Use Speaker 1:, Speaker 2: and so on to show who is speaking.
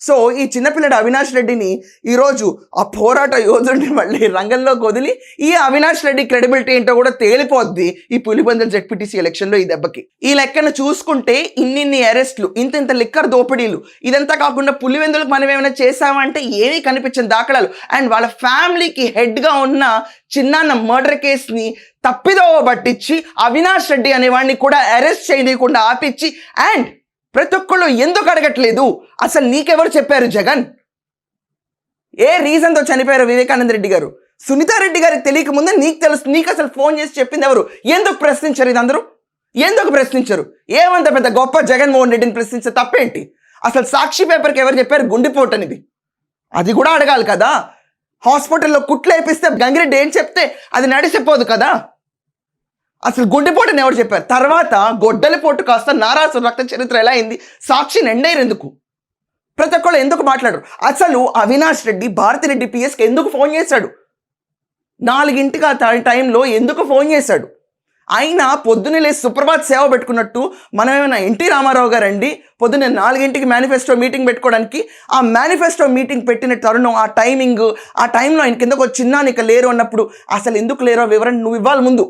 Speaker 1: So ఈ చిన్నపిల్లడు అవినాష్ రెడ్డిని ఈరోజు ఆ పోరాట యోధుడిని మళ్ళీ రంగంలోకి వదిలి ఈ అవినాష్ రెడ్డి క్రెడిబిలిటీ ఏంటో కూడా తేలిపోద్ది ఈ పులిబందల జెడ్పీటీసీ ఎలక్షన్లో ఈ దెబ్బకి. ఈ లెక్కను చూసుకుంటే ఇన్నిన్ని అరెస్టులు, ఇంత లిక్కర్ దోపిడీలు, ఇదంతా కాకుండా పులివెందులకు మనం ఏమైనా చేసామంటే ఏమీ కనిపించని దాఖలాలు. అండ్ వాళ్ళ ఫ్యామిలీకి హెడ్గా ఉన్న చిన్నాన్న మర్డర్ కేసుని తప్పిదోవ పట్టించి అవినాష్ రెడ్డి అనేవాడిని కూడా అరెస్ట్ చేయకుండా ఆపిచ్చి, అండ్ ప్రతి ఒక్కళ్ళు ఎందుకు అడగట్లేదు, అసలు నీకెవరు చెప్పారు జగన్, ఏ రీజన్తో చనిపోయారు వివేకానంద రెడ్డి గారు, సునీతారెడ్డి గారికి తెలియక ముందే నీకు తెలుసు, నీకు అసలు ఫోన్ చేసి చెప్పింది ఎవరు, ఎందుకు ప్రశ్నించరు? ఇది అందరూ ఎందుకు ప్రశ్నించరు? ఏమంత పెద్ద గొప్ప జగన్మోహన్ రెడ్డిని ప్రశ్నించే తప్పేంటి? అసలు సాక్షి పేపర్కి ఎవరు చెప్పారు గుండెపోటు అనేది, అది కూడా అడగాలి కదా. హాస్పిటల్లో కుట్లు వేపిస్తే గంగిరెడ్డి ఏం చెప్తే అది నడిచిపోదు కదా. అసలు గుండెపోటుని ఎవరు చెప్పారు? తర్వాత గొడ్డలిపోటు కాస్త నారాసు రక్త చరిత్ర ఎలా అయింది, సాక్షిని ఎండేరు ఎందుకు, ప్రతి ఒక్కళ్ళు ఎందుకు మాట్లాడరు? అసలు అవినాష్ రెడ్డి భారతిరెడ్డి పిఎస్కి ఎందుకు ఫోన్ చేశాడు? 4 ఆ టైంలో ఎందుకు ఫోన్ చేశాడు? అయినా పొద్దున్నే లేసి సుప్రభాత్ సేవ పెట్టుకున్నట్టు మనం ఏమైనా ఎన్టీ రామారావు గారండి పొద్దున్నే 4 మేనిఫెస్టో మీటింగ్ పెట్టుకోవడానికి? ఆ మేనిఫెస్టో మీటింగ్ పెట్టిన తరుణం, ఆ టైమింగ్, ఆ టైంలో ఆయన కిందకు చిన్నానిక లేరు అన్నప్పుడు అసలు ఎందుకు లేరో వివరణ నువ్వు ఇవ్వాలి ముందు.